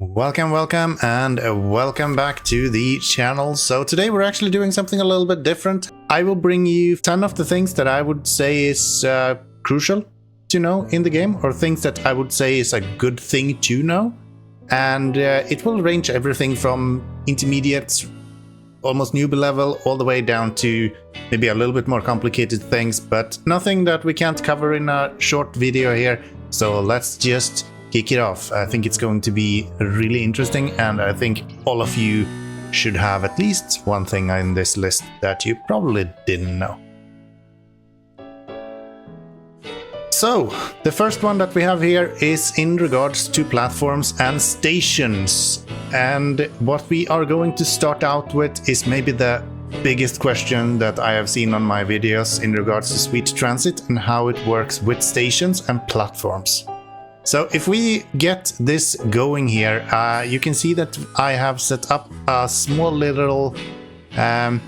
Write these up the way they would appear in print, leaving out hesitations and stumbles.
Welcome and welcome back to the channel. So today we're actually doing something a little bit different. I will bring you 10 of the things that I would say is crucial to know in the game, or things that I would say is a good thing to know. And it will range everything from intermediate, almost newbie level, all the way down to maybe a little bit more complicated things, but nothing that we can't cover in a short video here. So let's just kick it off. I think it's going to be really interesting, and I think all of you should have at least one thing in this list that you probably didn't know. So, the first one that we have here is in regards to platforms and stations. And what we are going to start out with is maybe the biggest question that I have seen on my videos in regards to Sweet Transit and how it works with stations and platforms. So if we get this going here, you can see that I have set up a small little... we have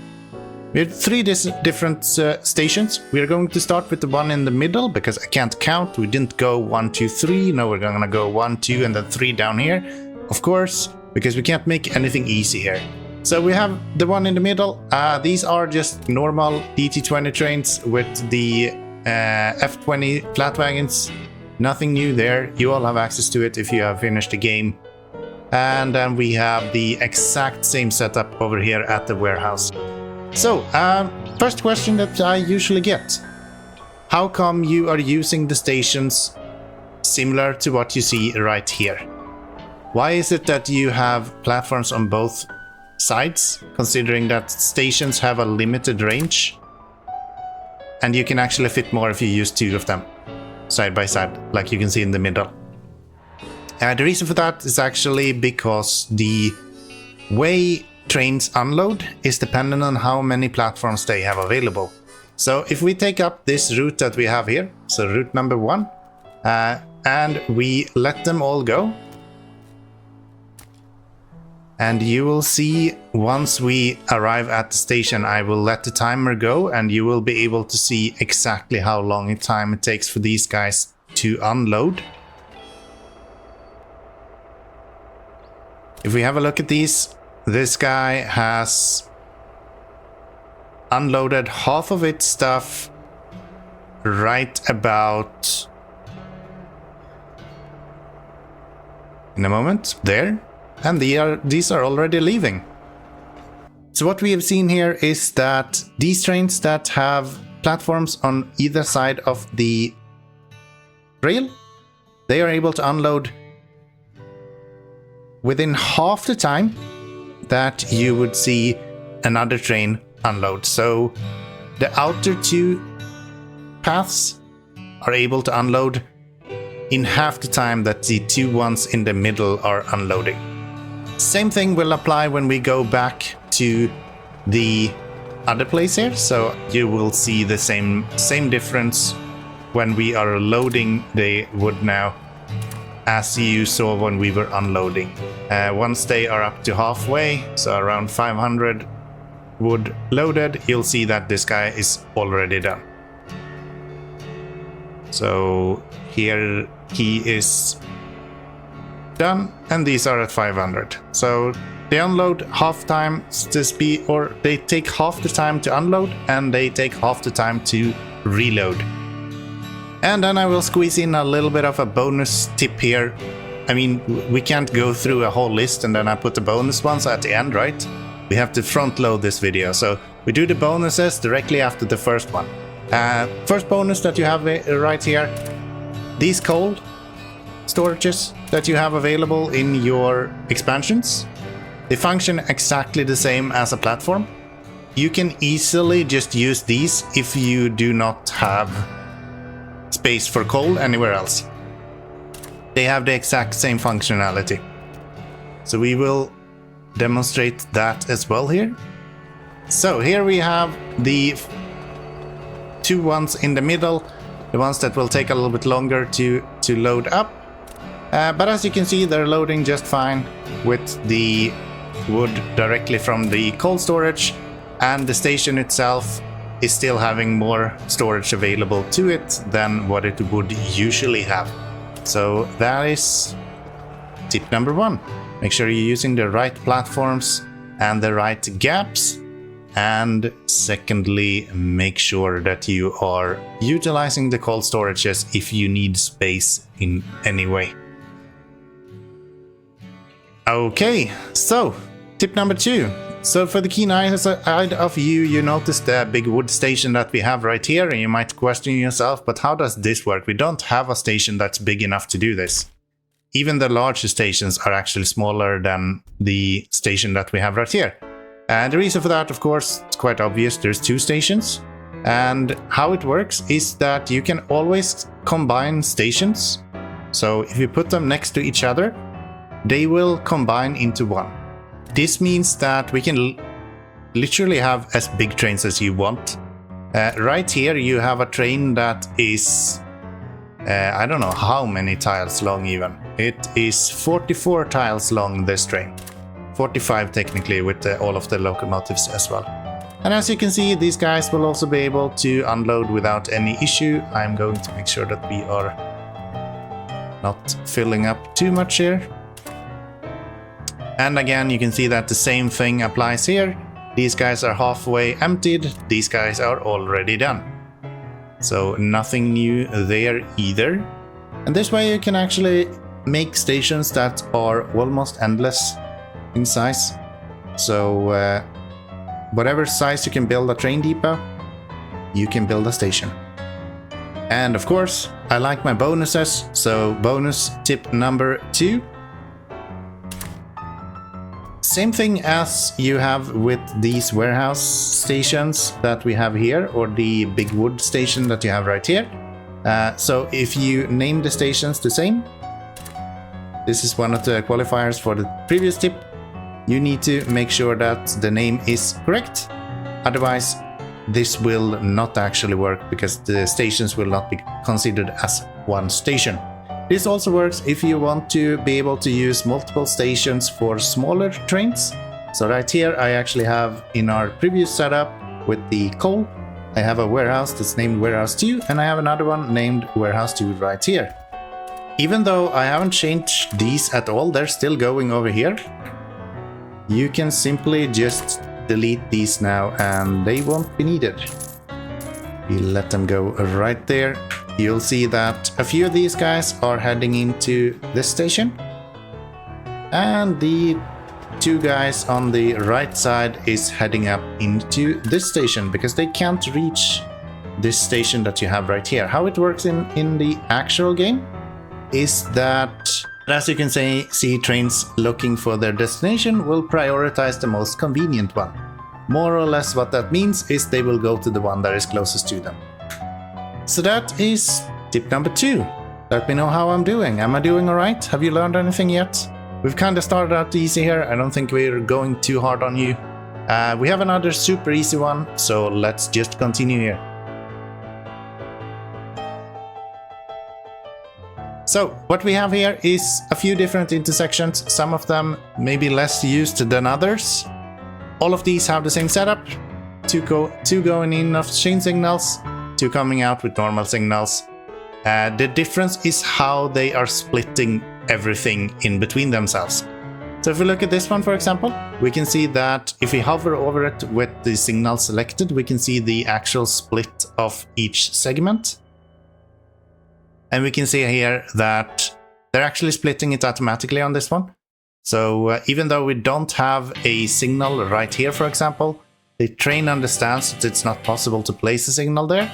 three different stations. We are going to start with the one in the middle, because I can't count. We didn't go 1, 2, 3. No, we're going to go 1, 2, and then 3 down here. Of course, because we can't make anything easy here. So we have the one in the middle. These are just normal DT20 trains with the F20 flat wagons. Nothing new there. You all have access to it if you have finished the game. And then we have the exact same setup over here at the warehouse. So, first question that I usually get. How come you are using the stations similar to what you see right here? Why is it that you have platforms on both sides, considering that stations have a limited range? And you can actually fit more if you use 2 of them side by side, like you can see in the middle. The reason for that is actually because the way trains unload is dependent on how many platforms they have available. So if we take up this route that we have here, so route number 1, and we let them all go, and you will see once we arrive at the station, I will let the timer go, and you will be able to see exactly how long it takes for these guys to unload. If we have a look at these, this guy has unloaded half of its stuff right about in a moment there. And these are already leaving. So what we have seen here is that these trains that have platforms on either side of the rail, they are able to unload within half the time that you would see another train unload. So the outer 2 paths are able to unload in half the time that the 2 ones in the middle are unloading. Same thing will apply when we go back to the other place here. So you will see the same difference when we are loading the wood now as you saw when we were unloading. Once they are up to halfway, so around 500 wood loaded, you'll see that this guy is already done. So here he is done, and these are at 500. So they unload half time to speed, or they take half the time to unload, and they take half the time to reload. And then I will squeeze in a little bit of a bonus tip here. I mean, we can't go through a whole list and then I put the bonus ones at the end, right? We have to front load this video, so we do the bonuses directly after the first one. First bonus that you have right here, these coal storages that you have available in your expansions, they function exactly the same as a platform. You can easily just use these if you do not have space for coal anywhere else. They have the exact same functionality. So we will demonstrate that as well here. So here we have the 2 ones in the middle, the ones that will take a little bit longer to load up. But as you can see, they're loading just fine with the wood directly from the coal storage, and the station itself is still having more storage available to it than what it would usually have. So that is tip number 1. Make sure you're using the right platforms and the right gaps. And secondly, make sure that you are utilizing the cold storages if you need space in any way. Okay, so tip number 2. So for the keen side of you, you notice the big wood station that we have right here, and you might question yourself, but how does this work? We don't have a station that's big enough to do this. Even the larger stations are actually smaller than the station that we have right here. And the reason for that, of course, it's quite obvious. There's 2 stations. And how it works is that you can always combine stations. So if you put them next to each other, they will combine into one. This means that we can literally have as big trains as you want. Right here you have a train that is, I don't know how many tiles long even. It is 44 tiles long, this train. 45 technically with all of the locomotives as well. And as you can see, these guys will also be able to unload without any issue. I'm going to make sure that we are not filling up too much here. And again, you can see that the same thing applies here. These guys are halfway emptied. These guys are already done. So nothing new there either. And this way you can actually make stations that are almost endless in size. So whatever size you can build a train depot, you can build a station. And of course, I like my bonuses. So bonus tip number 2. Same thing as you have with these warehouse stations that we have here, or the big wood station that you have right here. So if you name the stations the same, this is one of the qualifiers for the previous tip, you need to make sure that the name is correct. Otherwise, this will not actually work because the stations will not be considered as one station. This also works if you want to be able to use multiple stations for smaller trains. So right here I actually have, in our previous setup with the coal, I have a warehouse that's named Warehouse 2, and I have another one named Warehouse 2 right here. Even though I haven't changed these at all, they're still going over here. You can simply just delete these now and they won't be needed. We let them go right there. You'll see that a few of these guys are heading into this station. And the 2 guys on the right side is heading up into this station because they can't reach this station that you have right here. How it works in the actual game is that, as you can see, trains looking for their destination will prioritize the most convenient one. More or less what that means is they will go to the one that is closest to them. So that is tip number 2. Let me know how I'm doing. Am I doing alright? Have you learned anything yet? We've kind of started out easy here. I don't think we're going too hard on you. We have another super easy one, so let's just continue here. So what we have here is a few different intersections, some of them maybe less used than others. All of these have the same setup, two going in of chain signals, 2 coming out with normal signals. The difference is how they are splitting everything in between themselves. So if we look at this one, for example, we can see that if we hover over it with the signal selected, we can see the actual split of each segment. And we can see here that they're actually splitting it automatically on this one. So even though we don't have a signal right here, for example, the train understands that it's not possible to place a signal there,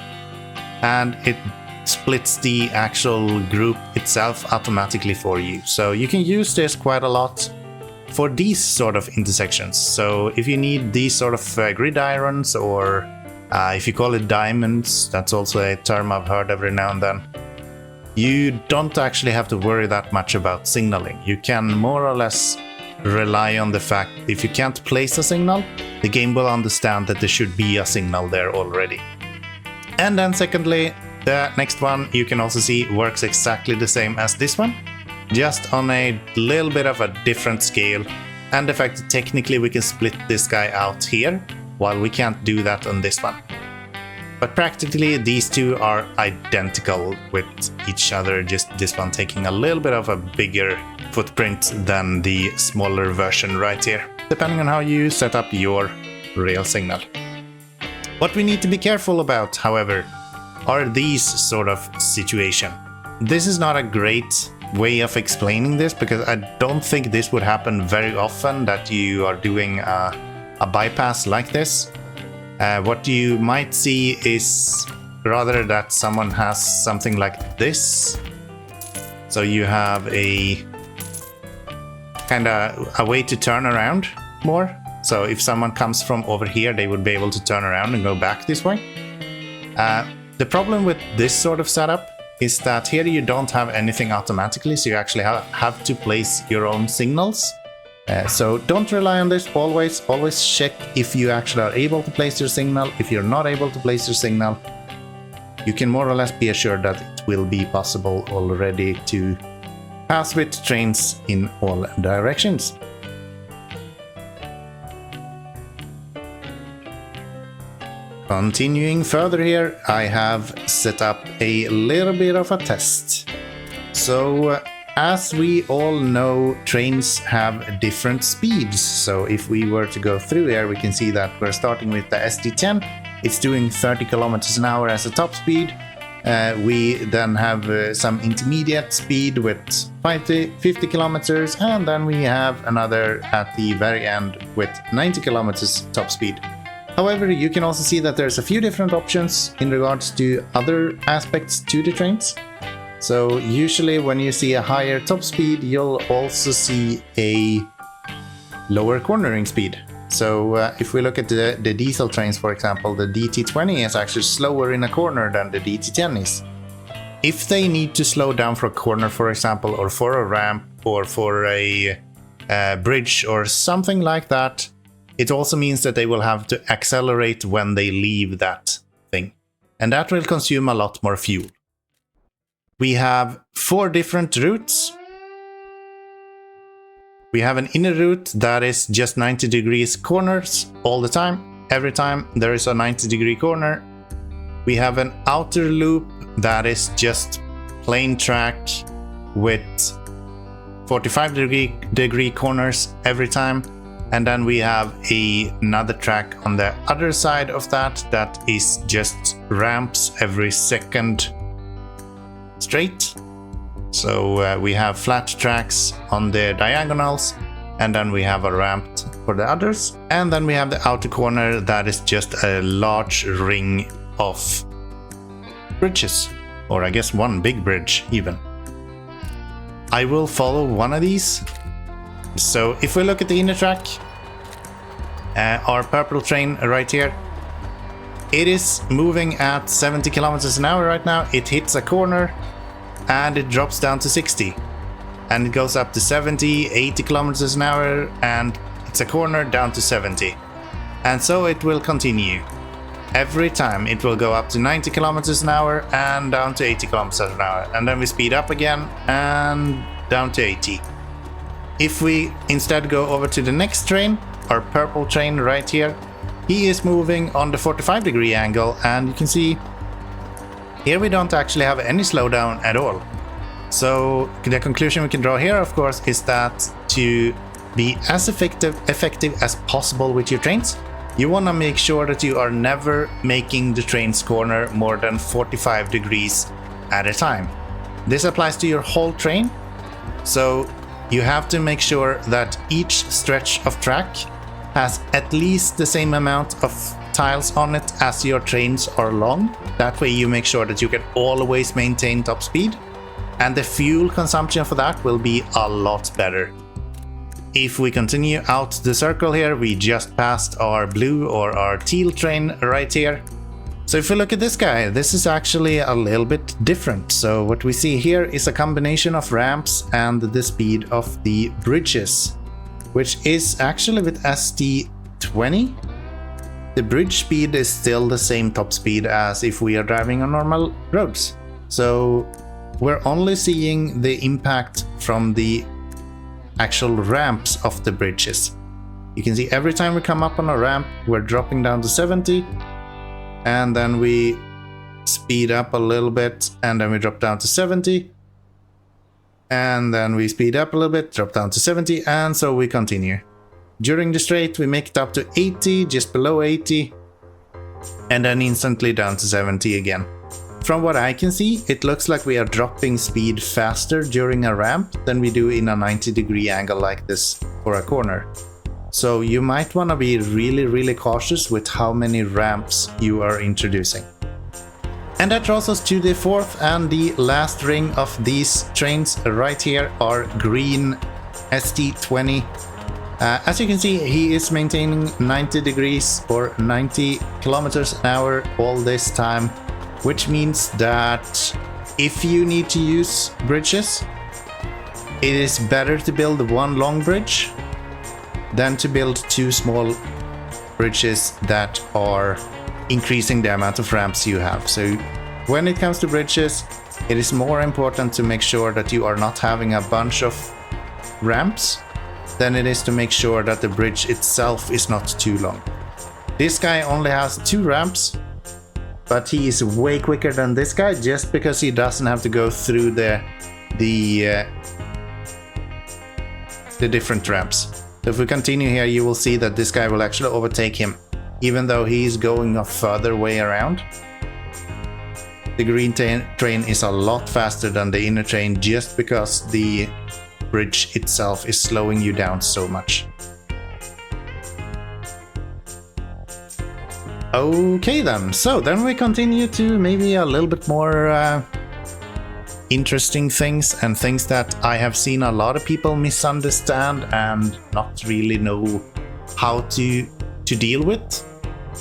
and it splits the actual group itself automatically for you. So you can use this quite a lot for these sort of intersections. So if you need these sort of gridirons, or if you call it diamonds, that's also a term I've heard every now and then, you don't actually have to worry that much about signaling. You can more or less rely on the fact if you can't place a signal, the game will understand that there should be a signal there already. And then secondly, the next one you can also see works exactly the same as this one, just on a little bit of a different scale. And the fact that technically we can split this guy out here, while we can't do that on this one. But practically these two are identical with each other, just this one taking a little bit of a bigger footprint than the smaller version right here, depending on how you set up your rail signal. What we need to be careful about, however, are these sort of situations. This is not a great way of explaining this, because I don't think this would happen very often, that you are doing a bypass like this. What you might see is rather that someone has something like this. So you have a kind of a way to turn around more. So if someone comes from over here, they would be able to turn around and go back this way. The problem with this sort of setup is that here you don't have anything automatically, so you actually have to place your own signals. So don't rely on this. Always check if you actually are able to place your signal. If you're not able to place your signal, you can more or less be assured that it will be possible already to pass with trains in all directions. Continuing further here, I have set up a little bit of a test. So as we all know, trains have different speeds. So if we were to go through here, we can see that we're starting with the SD10. It's doing 30 kilometers an hour as a top speed. We then have some intermediate speed with 50 kilometers, and then we have another at the very end with 90 kilometers top speed. However, you can also see that there's a few different options in regards to other aspects to the trains. So usually when you see a higher top speed, you'll also see a lower cornering speed. So if we look at the diesel trains, for example, the DT20 is actually slower in a corner than the DT10 is. If they need to slow down for a corner, for example, or for a ramp, or for a bridge or something like that, it also means that they will have to accelerate when they leave that thing. And that will consume a lot more fuel. We have 4 different routes. We have an inner route that is just 90 degrees corners all the time. Every time there is a 90-degree corner. We have an outer loop that is just plain track with 45-degree corners every time. And then we have another track on the other side of that is just ramps every second straight. So we have flat tracks on the diagonals, and then we have a ramp for the others. And then we have the outer corner that is just a large ring of bridges, or I guess one big bridge even. I will follow one of these. So if we look at the inner track, our purple train right here, it is moving at 70 kilometers an hour right now. It hits a corner and it drops down to 60, and it goes up to 70, 80 kilometers an hour, and it's a corner down to 70. And so it will continue. Every time it will go up to 90 kilometers an hour and down to 80 kilometers an hour, and then we speed up again and down to 80. If we instead go over to the next train, our purple train right here, he is moving on the 45-degree angle, and you can see here we don't actually have any slowdown at all. So the conclusion we can draw here, of course, is that to be as effective as possible with your trains, you want to make sure that you are never making the train's corner more than 45 degrees at a time. This applies to your whole train. So you have to make sure that each stretch of track has at least the same amount of tiles on it as your trains are long. That way you make sure that you can always maintain top speed, and the fuel consumption for that will be a lot better. If we continue out the circle here, we just passed our blue or our teal train right here. So if we look at this guy, this is actually a little bit different. So what we see here is a combination of ramps and the speed of the bridges, which is actually with SD20. The bridge speed is still the same top speed as if we are driving on normal roads. So we're only seeing the impact from the actual ramps of the bridges. You can see every time we come up on a ramp, we're dropping down to 70. and then we speed up a little bit, and then we drop down to 70. And then we speed up a little bit, drop down to 70, and so we continue. During the straight, we make it up to 80, just below 80, and then instantly down to 70 again. From what I can see, it looks like we are dropping speed faster during a ramp than we do in a 90-degree angle like this for a corner. So you might want to be really cautious with how many ramps you are introducing. And that draws us to the fourth and the last ring of these trains. Right here are green ST20. As you can see, he is maintaining 90 degrees or 90 kilometers an hour all this time, which means that if you need to use bridges, it is better to build one long bridge than to build two small bridges that are increasing the amount of ramps you have. So when it comes to bridges, it is more important to make sure that you are not having a bunch of ramps than it is to make sure that the bridge itself is not too long. This guy only has 2 ramps, but he is way quicker than this guy just because he doesn't have to go through the different ramps. So if we continue here, you will see that this guy will actually overtake him, even though he's going a further way around. The green train is a lot faster than the inner train just because the bridge itself is slowing you down so much. Okay then, so then we continue to maybe a little bit more interesting things and things that I have seen a lot of people misunderstand and not really know how to deal with.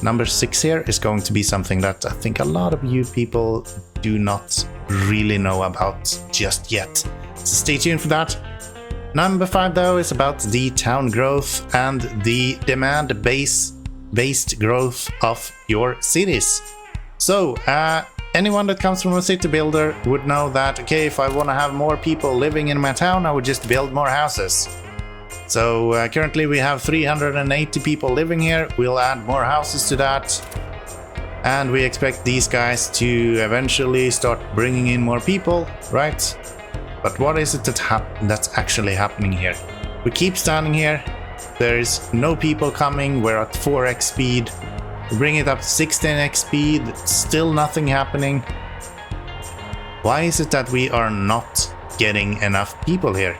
Number 6 here is going to be something that I think a lot of you people do not really know about just yet. So stay tuned for that. Number 5 though is about the town growth and the demand-based growth of your cities. So anyone that comes from a city builder would know that, okay, if I want to have more people living in my town, I would just build more houses. So currently we have 380 people living here. We'll add more houses to that. And we expect these guys to eventually start bringing in more people, right? But what is it that's actually happening here? We keep standing here. There is no people coming. We're at 4x speed. We bring it up to 16x speed. Still nothing happening. Why is it that we are not getting enough people here?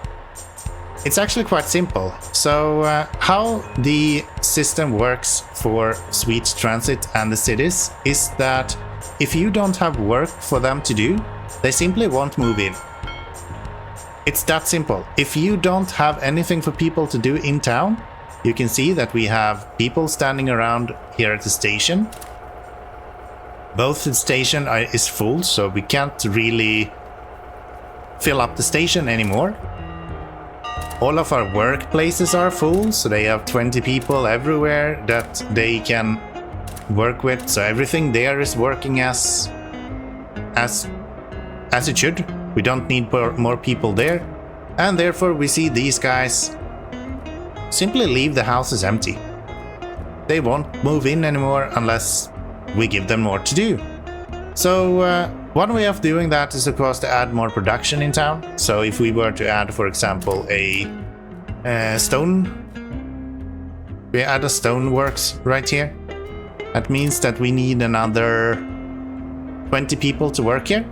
It's actually quite simple. So how the system works for Sweet Transit and the cities is that if you don't have work for them to do, they simply won't move in. It's that simple. If you don't have anything for people to do in town, you can see that we have people standing around here at the station. Both the station is full, so we can't really fill up the station anymore. All of our workplaces are full, so they have 20 people everywhere that they can work with. So everything there is working as it should. We don't need more people there. And therefore we see these guys simply leave the houses empty. They won't move in anymore unless we give them more to do. So one way of doing that is of course to add more production in town. So if we were to add, for example, a stone, we add a stone works right here. That means that we need another 20 people to work here.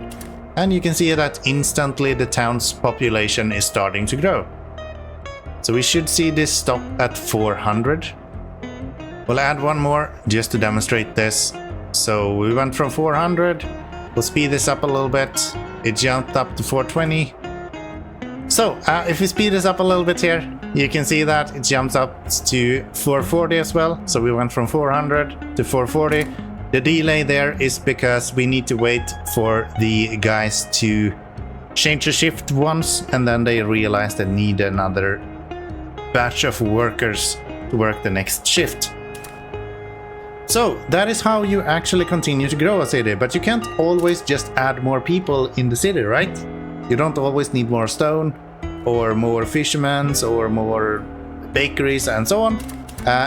And you can see that instantly the town's population is starting to grow. So we should see this stop at 400. We'll add one more just to demonstrate this. So we went from 400. We'll speed this up a little bit. It jumped up to 420. So if we speed this up a little bit here, you can see that it jumps up to 440 as well. So we went from 400 to 440. The delay there is because we need to wait for the guys to change the shift once, and then they realize they need another batch of workers to work the next shift. So that is how you actually continue to grow a city, but you can't always just add more people in the city, right? You don't always need more stone or more fishermen or more bakeries and so on.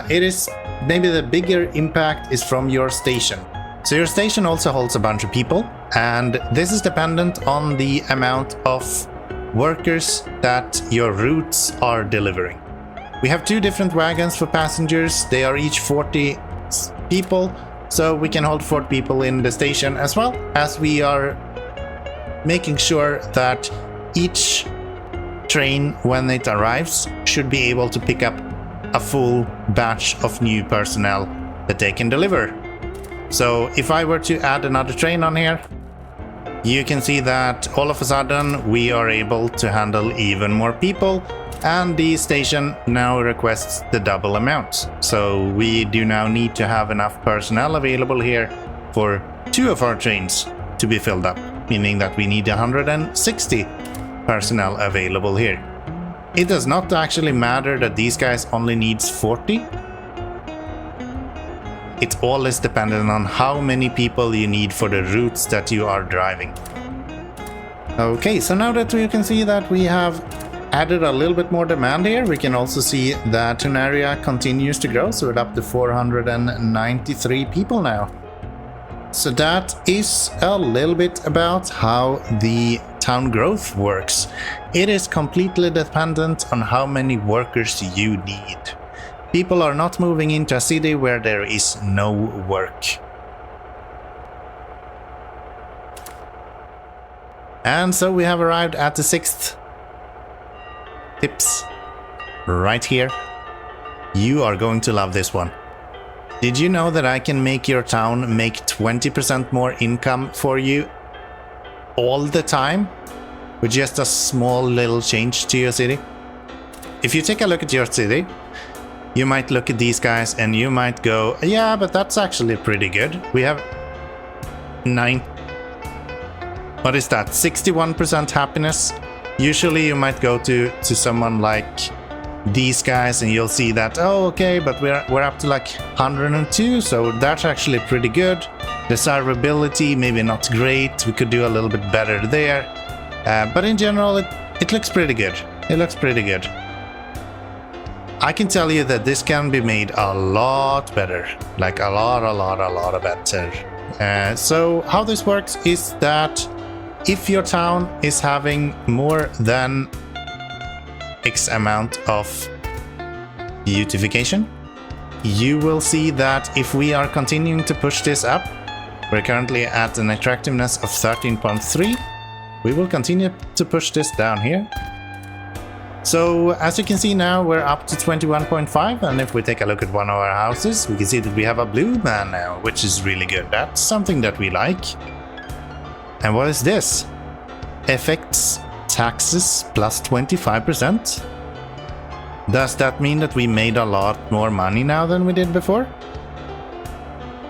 It is maybe the bigger impact is from your station. So your station also holds a bunch of people, and this is dependent on the amount of workers that your routes are delivering. We have 2 different wagons for passengers. They are each 40 people, so we can hold 40 people in the station, as well as we are making sure that each train, when it arrives, should be able to pick up a full batch of new personnel that they can deliver. So if I were to add another train on here, you can see that all of a sudden we are able to handle even more people, and the station now requests the double amount. So we do now need to have enough personnel available here for 2 of our trains to be filled up, meaning that we need 160 personnel available here. It does not actually matter that these guys only needs 40. It all is dependent on how many people you need for the routes that you are driving. Okay, so now that we can see that we have added a little bit more demand here, we can also see that an area continues to grow, so we're up to 493 people now. So that is a little bit about how the town growth works. It is completely dependent on how many workers you need. People are not moving into a city where there is no work. And so we have arrived at the 6th tips right here. You are going to love this one. Did you know that I can make your town make 20% more income for you all the time with just a small little change to your city? If you take a look at your city, you might look at these guys and you might go, yeah, but that's actually pretty good. We have 61% happiness. Usually you might go to someone like these guys and you'll see that, oh, okay, but we're up to like 102, so that's actually pretty good. Desirability, maybe not great. We could do a little bit better there. But in general, it looks pretty good. It looks pretty good. I can tell you that this can be made a lot better, like a lot better. So how this works is that if your town is having more than X amount of beautification, you will see that if we are continuing to push this up, we're currently at an attractiveness of 13.3. We will continue to push this down here. So as you can see now, we're up to 21.5, and if we take a look at one of our houses, we can see that we have a blue man now, which is really good. That's something that we like. And what is this? Effects taxes plus 25%. Does that mean that we made a lot more money now than we did before?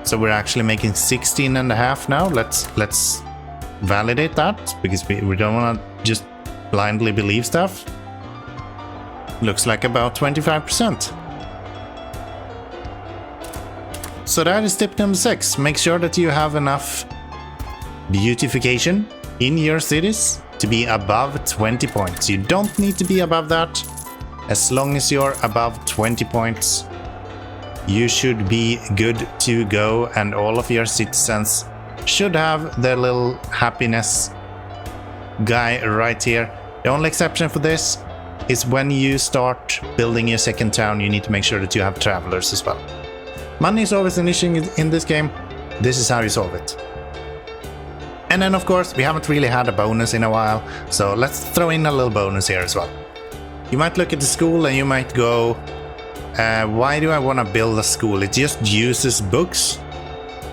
So we're actually making 16.5 now. Let's validate that, because we don't want to just blindly believe stuff. Looks like about 25%. So that is tip number 6. Make sure that you have enough beautification in your cities to be above 20 points. You don't need to be above that. As long as you're above 20 points, you should be good to go, and all of your citizens should have their little happiness guy right here. The only exception for this is when you start building your second town, you need to make sure that you have travelers as well. Money is always an issue in this game. This is how you solve it. And then of course, we haven't really had a bonus in a while, so let's throw in a little bonus here as well. You might look at the school and you might go, why do I want to build a school? It just uses books,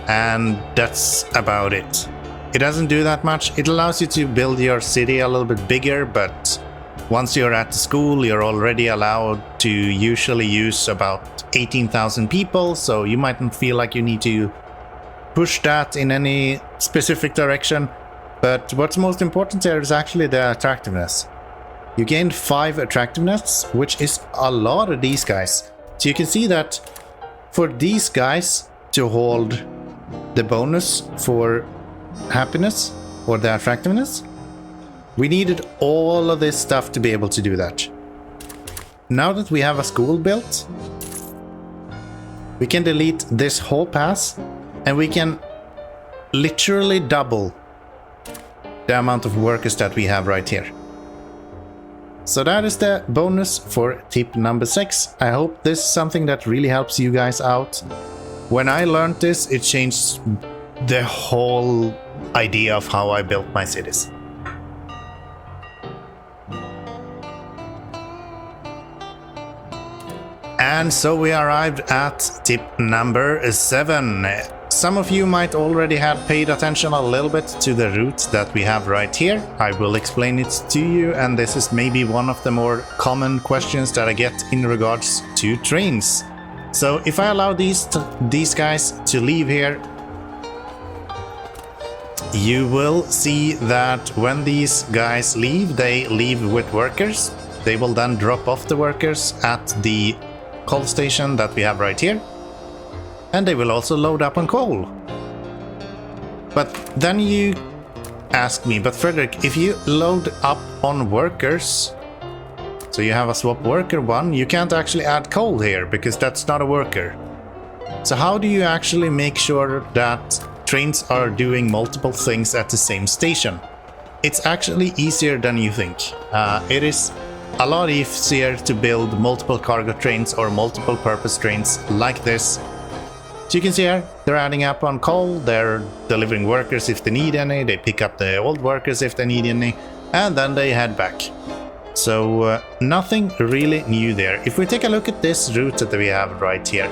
and that's about it. It doesn't do that much. It allows you to build your city a little bit bigger, but once you're at the school, you're already allowed to usually use about 18,000 people, so you mightn't feel like you need to push that in any specific direction. But what's most important here is actually the attractiveness. You gained 5 attractiveness, which is a lot of these guys. So you can see that for these guys to hold the bonus for happiness or the attractiveness, we needed all of this stuff to be able to do that. Now that we have a school built, we can delete this whole pass, and we can literally double the amount of workers that we have right here. So that is the bonus for tip number 6. I hope this is something that really helps you guys out. When I learned this, it changed the whole idea of how I built my cities. And so we arrived at tip number 7. Some of you might already have paid attention a little bit to the route that we have right here. I will explain it to you, and this is maybe one of the more common questions that I get in regards to trains. So if I allow these guys to leave here, you will see that when these guys leave, they leave with workers. They will then drop off the workers at the coal station that we have right here. And they will also load up on coal. But then you ask me, but Frederick, if you load up on workers, so you have a swap worker 1, you can't actually add coal here because that's not a worker. So how do you actually make sure that trains are doing multiple things at the same station? It's actually easier than you think. It is a lot easier to build multiple cargo trains or multiple purpose trains like this. So you can see here, they're adding up on coal, they're delivering workers if they need any, they pick up the old workers if they need any, and then they head back. So nothing really new there. If we take a look at this route that we have right here,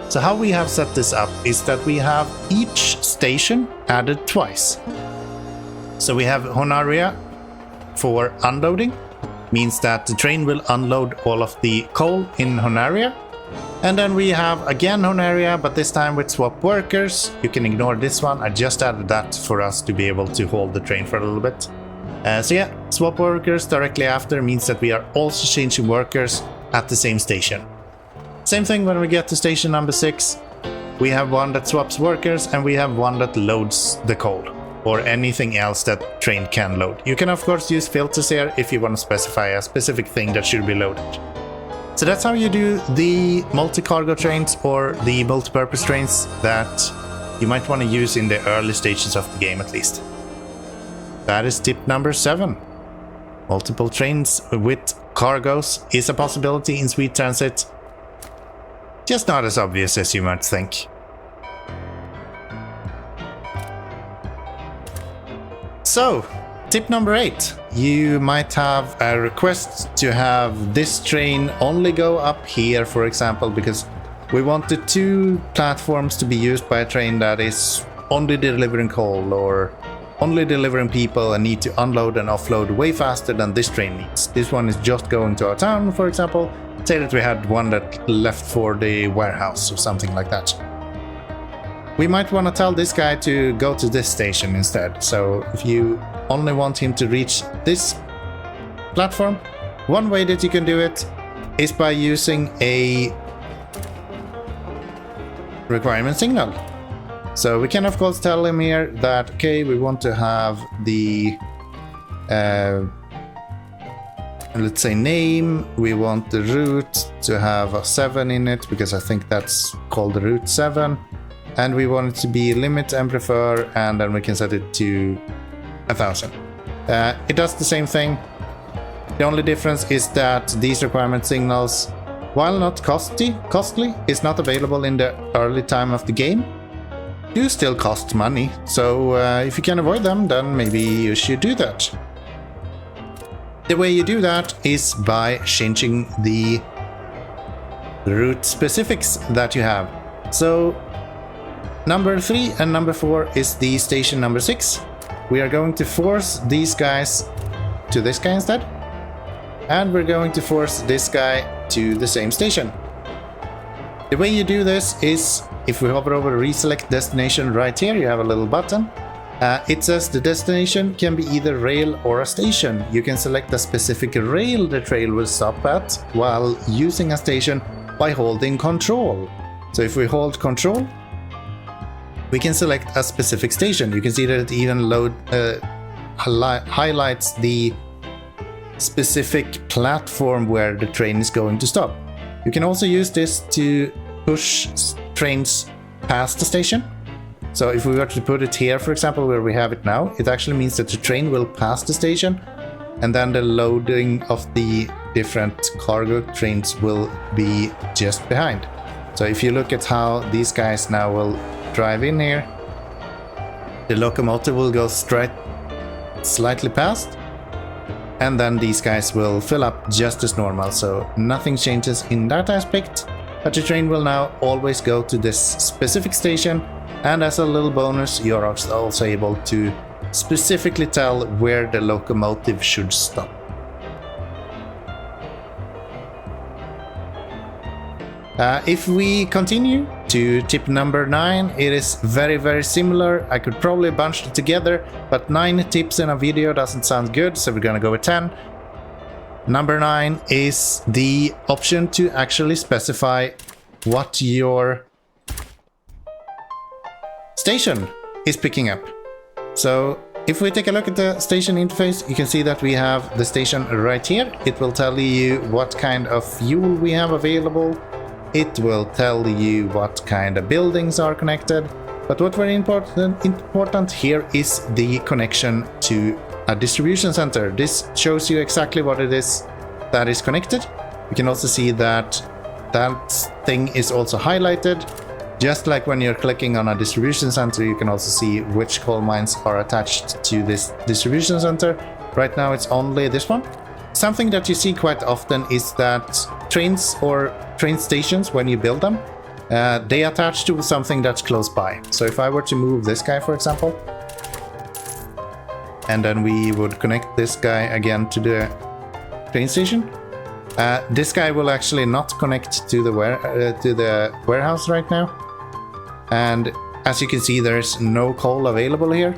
so how we have set this up is that we have each station added twice. So we have Honaria for unloading, means that the train will unload all of the coal in Honaria. And then we have again Honaria, but this time with swap workers. You can ignore this one, I just added that for us to be able to hold the train for a little bit. So yeah, swap workers directly after means that we are also changing workers at the same station. Same thing when we get to station number 6. We have one that swaps workers and we have one that loads the coal or anything else that train can load. You can of course use filters here if you want to specify a specific thing that should be loaded. So that's how you do the multi-cargo trains or the multi-purpose trains that you might want to use in the early stages of the game at least. That is tip number 7. Multiple trains with cargoes is a possibility in Sweet Transit. Just not as obvious as you might think. So, tip number 8. You might have a request to have this train only go up here, for example, because we want the 2 platforms to be used by a train that is only delivering coal or only delivering people and need to unload and offload way faster than this train needs. This one is just going to our town, for example. Say that we had one that left for the warehouse or something like that. We might want to tell this guy to go to this station instead. So if you only want him to reach this platform, one way that you can do it is by using a requirement signal. So we can of course tell him here that, okay, we want to have the let's say name, we want the route to have a 7 in it because I think that's called the route 7, and we want it to be limit and prefer, and then we can set it to 1000. It does the same thing. The only difference is that these requirement signals, while not costly, is not available in the early time of the game, do still cost money. So if you can avoid them, then maybe you should do that. The way you do that is by changing the route specifics that you have. So number 3 and number 4 is the station number 6. We are going to force these guys to this guy instead. And we're going to force this guy to the same station. The way you do this is, if we hover over reselect destination right here, you have a little button. It says the destination can be either rail or a station. You can select a specific rail the train will stop at while using a station by holding control. So if we hold control, we can select a specific station. You can see that it even highlights the specific platform where the train is going to stop. You can also use this to push trains past the station. So if we were to put it here, for example, where we have it now, it actually means that the train will pass the station, and then the loading of the different cargo trains will be just behind. So if you look at how these guys now will drive in here, the locomotive will go straight slightly past, and then these guys will fill up just as normal, so nothing changes in that aspect. But the train will now always go to this specific station, and as a little bonus, you're also able to specifically tell where the locomotive should stop. If we continue to tip number 9, it is very similar. I could probably bunch it together, but 9 tips in a video doesn't sound good, so we're gonna go with 10. Number 9 is the option to actually specify what your station is picking up. So if we take a look at the station interface, you can see that we have the station right here. It will tell you what kind of fuel we have available. It will tell you what kind of buildings are connected. But what very important here is the connection to a distribution center. This shows you exactly what it is that is connected. You can also see that that thing is also highlighted. Just like when you're clicking on a distribution center, you can also see which coal mines are attached to this distribution center. Right now it's only this one. Something that you see quite often is that trains or train stations, when you build them, they attach to something that's close by. So if I were to move this guy, for example, and then we would connect this guy again to the train station, this guy will actually not connect to the warehouse right now. And as you can see, there's no coal available here.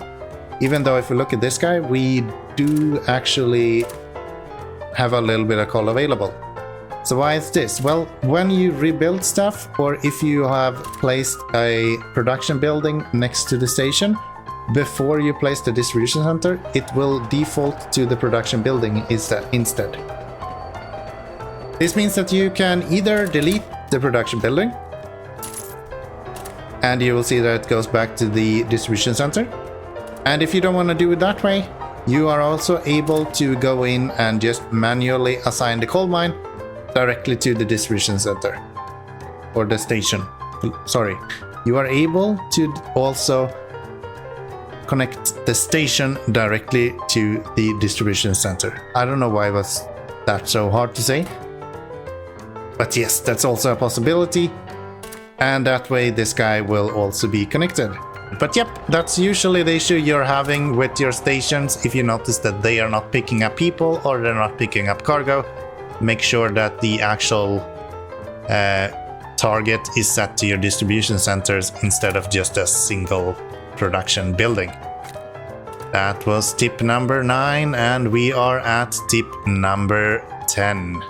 Even though if we look at this guy, we do actually have a little bit of coal available. So why is this? Well, when you rebuild stuff, or if you have placed a production building next to the station, before you place the distribution center, it will default to the production building instead. This means that you can either delete the production building, and you will see that it goes back to the distribution center. And if you don't want to do it that way, you are also able to go in and just manually assign the coal mine directly to the distribution center or the station. Sorry, you are able to also connect the station directly to the distribution center. I don't know why it was that so hard to say, but yes, that's also a possibility, and that way this guy will also be connected. But yep, that's usually the issue you're having with your stations. If you notice that they are not picking up people or they're not picking up cargo, make sure that the actual target is set to your distribution centers instead of just a single production building. That was tip number 9, and we are at tip number 10.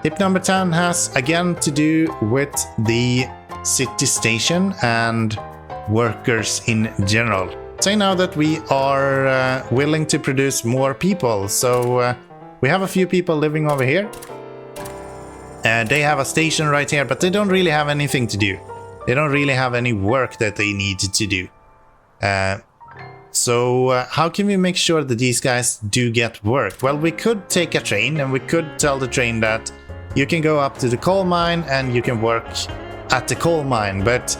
Tip number 10 has again to do with the city station and workers in general. Say now that we are willing to produce more people, so we have a few people living over here. They have a station right here, but they don't really have anything to do. They don't really have any work that they need to do. So how can we make sure that these guys do get work? Well, we could take a train and we could tell the train that you can go up to the coal mine and you can work at the coal mine, but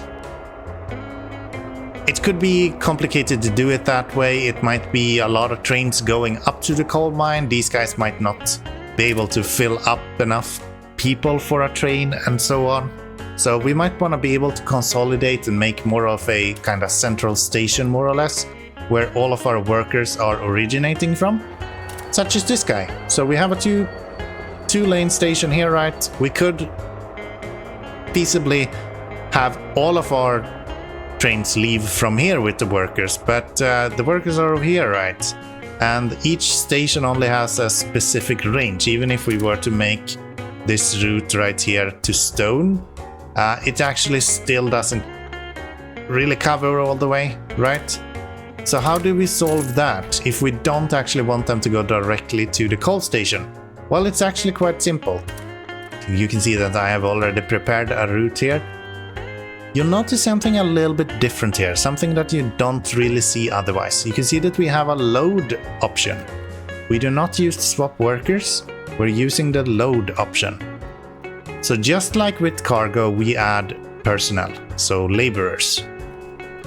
it could be complicated to do it that way. It might be a lot of trains going up to the coal mine. These guys might not be able to fill up enough people for a train and so on. So we might want to be able to consolidate and make more of a kind of central station, more or less, where all of our workers are originating from, such as this guy. So we have a two-lane station here, right? We could feasibly have all of our trains leave from here with the workers, but the workers are over here, right? And each station only has a specific range. Even if we were to make this route right here to stone, it actually still doesn't really cover all the way, right? So how do we solve that if we don't actually want them to go directly to the coal station? Well, it's actually quite simple. You can see that I have already prepared a route here. You'll notice something a little bit different here, something that you don't really see otherwise. You can see that we have a load option. We do not use swap workers, we're using the load option. So just like with cargo, we add personnel, so laborers.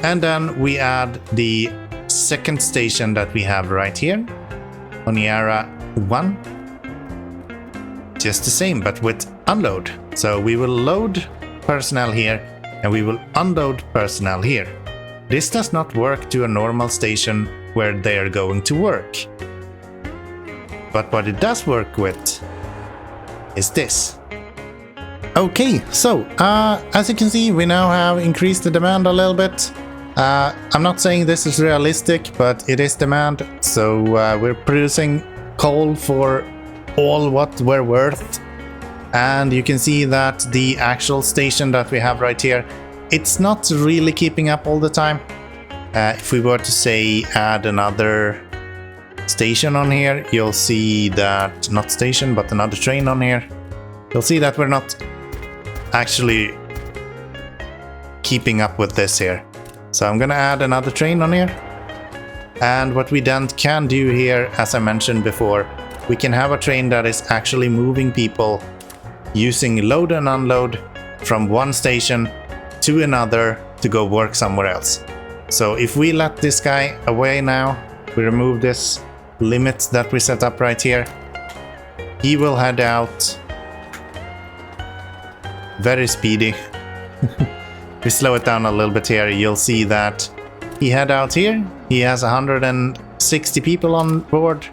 And then we add the second station that we have right here, Honiara 1. Just the same, but with unload. So we will load personnel here, and we will unload personnel here. This does not work to a normal station where they are going to work. But what it does work with is this. Okay, so as you can see, we now have increased the demand a little bit. I'm not saying this is realistic, but it is demand. So we're producing coal for all what we're worth. And you can see that the actual station that we have right here, it's not really keeping up all the time. If we were to say add another station on here, you'll see that, not station, but another train on here. You'll see that we're not actually keeping up with this here. So I'm gonna add another train on here. And what we then can do here, as I mentioned before, we can have a train that is actually moving people using load and unload from one station to another to go work somewhere else. So if we let this guy away now, we remove this limit that we set up right here, he will head out very speedy. We slow it down a little bit here, you'll see that he head out here, he has 160 people on board.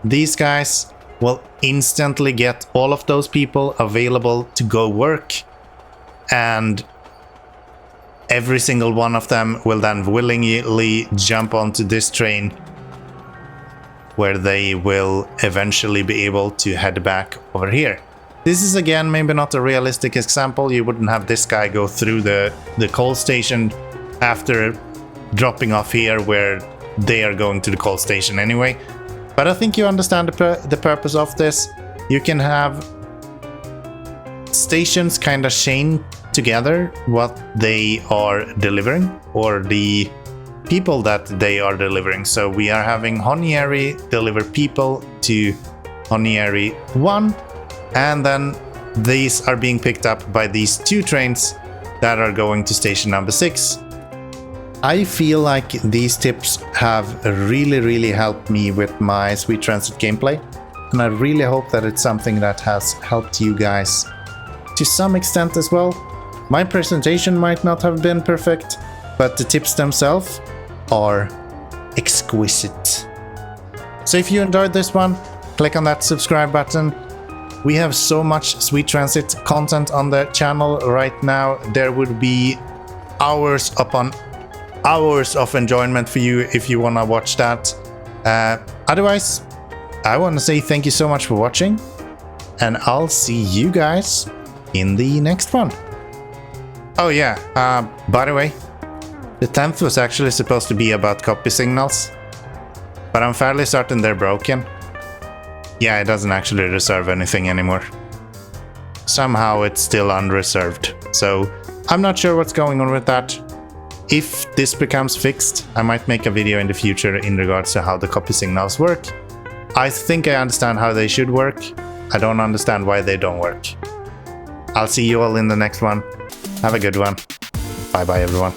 These guys will instantly get all of those people available to go work, and every single one of them will then willingly jump onto this train, where they will eventually be able to head back over here. This is again maybe not a realistic example. You wouldn't have this guy go through the coal station after dropping off here where they are going to the coal station anyway. But I think you understand the purpose of this. You can have stations kind of chain together what they are delivering, or the people that they are delivering. So we are having Honiari deliver people to Honiari 1, and then these are being picked up by these two trains that are going to station number 6. I feel like these tips have really helped me with my Sweet Transit gameplay, and I really hope that it's something that has helped you guys to some extent as well. My presentation might not have been perfect, but the tips themselves are exquisite. So if you enjoyed this one, click on that subscribe button. We have so much Sweet Transit content on the channel right now. There would be hours upon hours of enjoyment for you if you want to watch that. Otherwise, I want to say thank you so much for watching, and I'll see you guys in the next one. Oh yeah, by the way, the 10th was actually supposed to be about copy signals, but I'm fairly certain they're broken. Yeah, it doesn't actually reserve anything anymore. Somehow it's still unreserved, so I'm not sure what's going on with that. If this becomes fixed, I might make a video in the future in regards to how the copy signals work. I think I understand how they should work. I don't understand why they don't work. I'll see you all in the next one. Have a good one. Bye bye everyone.